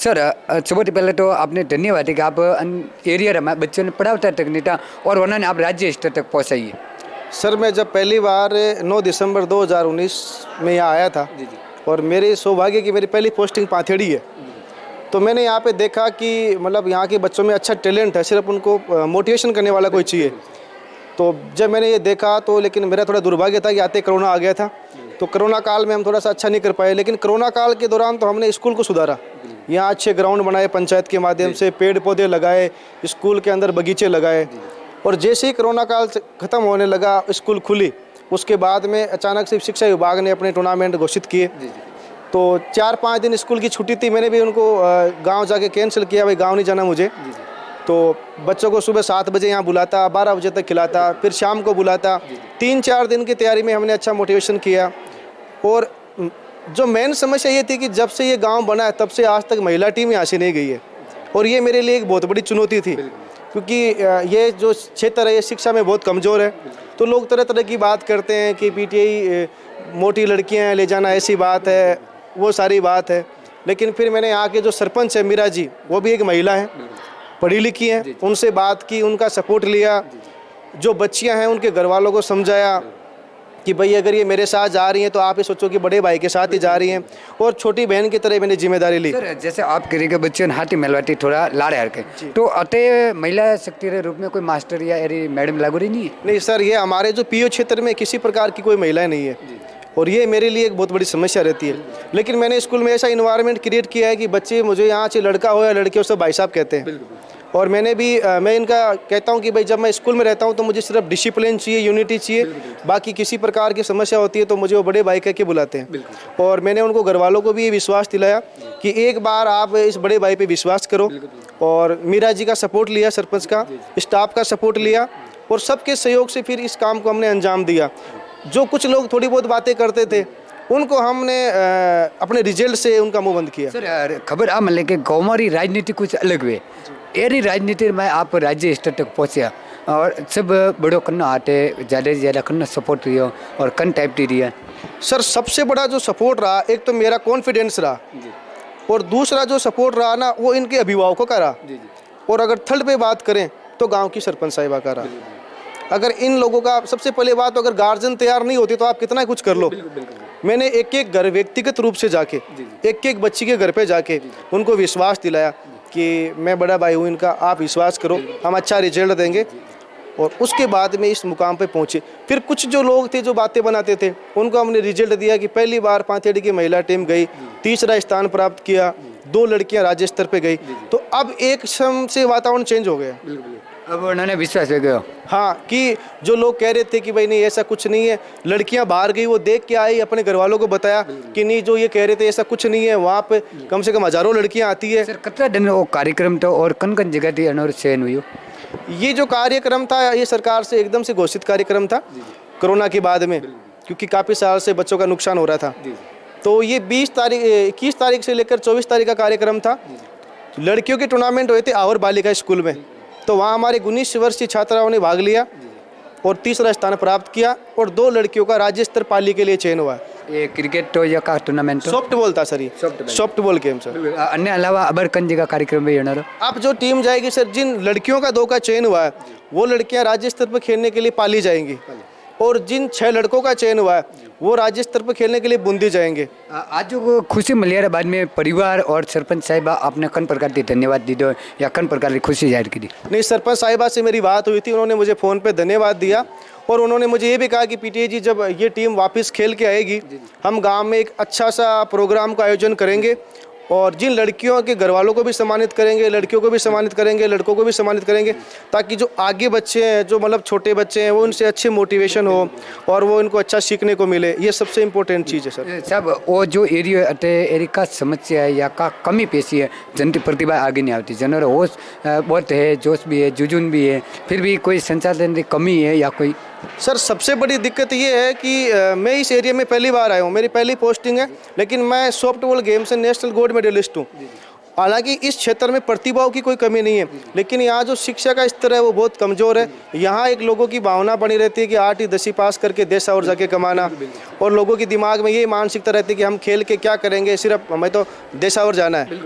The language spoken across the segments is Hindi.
सर सबसे पहले तो आपने धन्यवाद है कि आप एरिया में बच्चों ने पढ़ाता तक नहीं था और उन्होंने आप राज्य स्तर तक पहुँचाइए। सर मैं जब पहली बार 9 दिसंबर 2019 में यहाँ आया था और मेरे सौभाग्य की मेरी पहली पोस्टिंग पाथेड़ी है, तो मैंने यहाँ पे देखा कि मतलब यहाँ के बच्चों में अच्छा टैलेंट है, सिर्फ उनको मोटिवेशन करने वाला कोई चाहिए। तो जब मैंने ये देखा तो लेकिन मेरा थोड़ा दुर्भाग्य था कि आते कोरोना आ गया था, तो कोरोना काल में हम थोड़ा सा अच्छा नहीं कर पाए। लेकिन कोरोना काल के दौरान तो हमने स्कूल को सुधारा, यहाँ अच्छे ग्राउंड बनाए, पंचायत के माध्यम से पेड़ पौधे लगाए, स्कूल के अंदर बगीचे लगाए। और जैसे ही कोरोना काल ख़त्म होने लगा, स्कूल खुली, उसके बाद में अचानक से शिक्षा विभाग ने अपने टूर्नामेंट घोषित किए। तो 4-5 दिन स्कूल की छुट्टी थी, मैंने भी उनको गांव जाके कैंसिल किया, भाई गांव नहीं जाना मुझे। तो बच्चों को सुबह 7 बजे यहाँ बुलाता, 12 बजे तक खिलाता, फिर शाम को बुलाता। 3-4 दिन की तैयारी में हमने अच्छा मोटिवेशन किया। और जो मेन समस्या ये थी कि जब से ये गांव बना है तब से आज तक महिला टीम यहाँ से नहीं गई है, और ये मेरे लिए एक बहुत बड़ी चुनौती थी, क्योंकि ये जो क्षेत्र है ये शिक्षा में बहुत कमज़ोर है। तो लोग तरह तरह की बात करते हैं कि पीटीआई मोटी लड़कियाँ ले जाना, ऐसी बात है, वो सारी बात है। लेकिन फिर मैंने यहाँ के जो सरपंच है मीरा जी, वो भी एक महिला है, पढ़ी लिखी हैं, उनसे बात की, उनका सपोर्ट लिया। जो बच्चियाँ हैं उनके घर वालों को समझाया कि भाई अगर ये मेरे साथ जा रही हैं तो आप ये सोचो कि बड़े भाई के साथ ही जा रही हैं, और छोटी बहन की तरह मैंने जिम्मेदारी ली। सर जैसे आप कह रहे कि बच्चों ने हाथी मेलवाती थोड़ा लाड़ हर के, तो अतः महिला शक्ति के रूप में कोई मास्टर या मैडम लागू रही नहीं है? नहीं सर, ये हमारे जो पीओ क्षेत्र में किसी प्रकार की कोई महिला नहीं है, और ये मेरे लिए एक बहुत बड़ी समस्या रहती है। लेकिन मैंने स्कूल में ऐसा इन्वायरमेंट क्रिएट किया है कि बच्चे मुझे यहाँ से लड़का हो या लड़की हो सब भाई साहब कहते हैं। और मैंने भी मैं इनका कहता हूँ कि भाई जब मैं स्कूल में रहता हूँ तो मुझे सिर्फ डिसिप्लिन चाहिए, यूनिटी चाहिए, बाकी किसी प्रकार की समस्या होती है तो मुझे वो बड़े भाई कह के बुलाते हैं। और मैंने उनको घर वालों को भी ये विश्वास दिलाया कि एक बार आप इस बड़े भाई पे विश्वास करो। और मीरा जी का सपोर्ट लिया, सरपंच का, स्टाफ का सपोर्ट लिया, और सबके सहयोग से फिर इस काम को हमने अंजाम दिया। जो कुछ लोग थोड़ी बहुत बातें करते थे उनको हमने अपने रिजल्ट से उनका मुंह बंद किया। सर खबर आ मतलब कि गौमारी राजनीति कुछ अलग हुए, एरी राजनीति में आप राज्य स्तर तक पहुँचा और सब बड़ो करना आते ज़्यादा से ज़्यादा करना सपोर्ट रही हो और कन टाइप दी रही है। सर सबसे बड़ा जो सपोर्ट रहा, एक तो मेरा कॉन्फिडेंस रहा, और दूसरा जो सपोर्ट रहा ना वो इनके अभिभावकों का रहा, और अगर थर्ड पे बात करें तो गांव की सरपंच साहिबा का रहा। अगर इन लोगों का, सबसे पहले बात, अगर गार्जियन तैयार नहीं होती तो आप कितना कुछ कर लो। मैंने एक एक घर व्यक्तिगत रूप से जाके एक एक बच्ची के घर पे जाके उनको विश्वास दिलाया कि मैं बड़ा भाई हूँ इनका, आप विश्वास करो, हम अच्छा रिजल्ट देंगे। और उसके बाद में इस मुकाम पे पहुँचे। फिर कुछ जो लोग थे जो बातें बनाते थे उनको हमने रिजल्ट दिया कि पहली बार पाथेड़ी की महिला टीम गई, 3रा स्थान प्राप्त किया, 2 लड़कियां राज्य स्तर पे गई। तो अब एक समय से वातावरण चेंज हो गया। अब उन्होंने विश्वास हो गया, हाँ, कि जो लोग कह रहे थे कि भाई नहीं ऐसा कुछ नहीं है, लड़कियां बाहर गई, वो देख के आई, अपने घर वालों को बताया कि नहीं जो ये कह रहे थे ऐसा कुछ नहीं है, वहाँ पे कम से कम हजारों लड़कियां आती है। सर कितना दिन वो कार्यक्रम था और कन कन जगह थी अनवर चयन हुई? ये जो कार्यक्रम था ये सरकार से एकदम से घोषित कार्यक्रम था कोरोना के बाद में, क्योंकि काफ़ी साल से बच्चों का नुकसान हो रहा था। तो ये 21 तारीख से लेकर 24 तारीख का कार्यक्रम था। लड़कियों के टूर्नामेंट हुए थे आवर बालिका स्कूल में, तो वहाँ हमारे 19 वर्षीय छात्राओं ने भाग लिया और 3रा स्थान प्राप्त किया, और 2 लड़कियों का राज्य स्तर पाली के लिए चयन हुआ। ये क्रिकेट तो या का टूर्नामेंट? सॉफ्ट बॉल था सर, ये सॉफ्ट बॉल गेम सर। अन्य अलावा अबर कन जगह कार्यक्रम भी होना? अब जो टीम जाएगी सर, जिन लड़कियों का 2 का चयन हुआ है वो लड़कियां राज्य स्तर पर खेलने के लिए पाली जाएंगी, और जिन 6 लड़कों का चयन हुआ है वो राज्य स्तर पर खेलने के लिए बूंदी जाएंगे। आज जो खुशी मिली है बाद में परिवार और सरपंच साहिबा आपने कन प्रकार की धन्यवाद दी दो या कन प्रकार की खुशी जाहिर की? नहीं, सरपंच साहिबा से मेरी बात हुई थी, उन्होंने मुझे फ़ोन पे धन्यवाद दिया, और उन्होंने मुझे ये भी कहा कि पीटीआई जी जब ये टीम वापस खेल के आएगी हम गांव में एक अच्छा सा प्रोग्राम का आयोजन करेंगे, और जिन लड़कियों के घर वालों को भी सम्मानित करेंगे, लड़कियों को भी सम्मानित करेंगे, लड़कों को भी सम्मानित करेंगे, ताकि जो आगे बच्चे हैं, जो मतलब छोटे बच्चे हैं, वो उनसे अच्छे मोटिवेशन हो और वो इनको अच्छा सीखने को मिले। ये सबसे इम्पोर्टेंट चीज़ है सर। सब वो जो एरिया एरिया का समस्या है या का कमी पेशी है, जनती प्रतिभा आगे नहीं आती, जनर होश बहुत है, जोश भी है, जुनून भी है, फिर भी कोई संसाधन की कमी है या कोई? सर सबसे बड़ी दिक्कत ये है कि मैं इस एरिया में पहली बार आया हूँ, मेरी पहली पोस्टिंग है, लेकिन मैं सॉफ्ट बॉल गेम से नेशनल गोल्ड मेडलिस्ट हूँ। हालांकि इस क्षेत्र में प्रतिभाओं की कोई कमी नहीं है, लेकिन यहाँ जो शिक्षा का स्तर है वो बहुत कमज़ोर है। यहाँ एक लोगों की भावना बनी रहती है कि 8वीं 10वीं पास करके देश और जाके कमाना, और लोगों की दिमाग में ये मानसिकता रहती है कि हम खेल के क्या करेंगे, सिर्फ हमें तो देश और जाना है।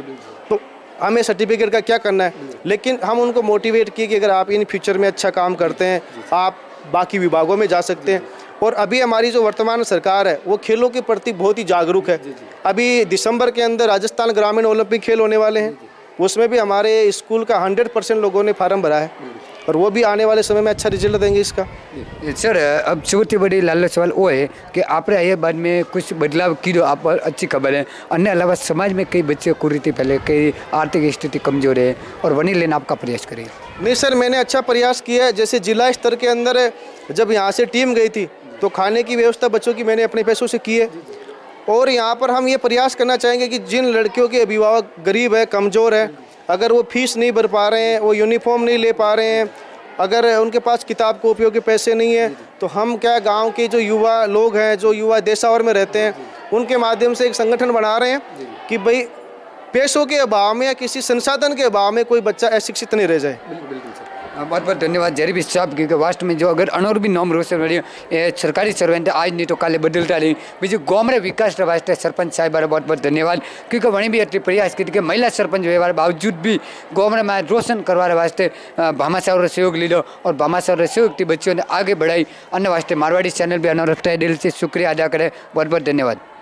तो हमें सर्टिफिकेट का क्या करना है, लेकिन हम उनको मोटिवेट किए कि अगर आप इन फ्यूचर में अच्छा काम करते हैं आप बाकी विभागों में जा सकते हैं। और अभी हमारी जो वर्तमान सरकार है वो खेलों के प्रति बहुत ही जागरूक है। अभी दिसंबर के अंदर राजस्थान ग्रामीण ओलंपिक खेल होने वाले हैं, उसमें भी हमारे स्कूल का 100% लोगों ने फार्म भरा है और वो भी आने वाले समय में अच्छा रिजल्ट देंगे इसका। सर अब સૌથી બડી લાલો સવાલ वो है कि આપણે ये बाद में कुछ बदलाव किया आप पर अच्छी खबर है, अन्य अलावा समाज में कई बच्चे कुरीति पहले कई आर्थिक स्थिति कमजोर है और वहीं लेना आपका प्रयास करिए। नहीं सर, मैंने अच्छा प्रयास किया है। जैसे जिला स्तर के अंदर जब यहाँ से टीम गई थी तो खाने की व्यवस्था बच्चों की मैंने अपने पैसों से की है। और यहाँ पर हम ये प्रयास करना चाहेंगे कि जिन लड़कियों के अभिभावक गरीब है, कमज़ोर है, अगर वो फीस नहीं भर पा रहे हैं, वो यूनिफॉर्म नहीं ले पा रहे हैं, अगर उनके पास किताब कॉपियों के पैसे नहीं है, तो हम क्या गांव के जो युवा लोग हैं, जो युवा देशावर में रहते हैं, उनके माध्यम से एक संगठन बना रहे हैं कि भाई पैसों के अभाव में या किसी संसाधन के अभाव में कोई बच्चा अशिक्षित नहीं रह जाए। बहुत बहुत धन्यवाद जरीबी साहब, क्योंकि वास्ट में जो अगर अनोर भी नाम रोशन रही है सरकारी सर्वेंट आज नहीं तो काले बदलता रही बीजू गाँव में विकास वास्ते सरपंच साहब बहुत बहुत धन्यवाद, क्योंकि वहीं भी एटली प्रयास की कि महिला सरपंच व्यवहार बावजूद भी गाँव में रोशन करवा वास्ते भामाशाह सहयोग लीधो और भामाशाह सहयोग थी बच्चों ने आगे बढ़ाई। अन्य वास्ते मारवाड़ी चैनल भी अनोर दिल से शुक्रिया अदा करे। बहुत बहुत धन्यवाद।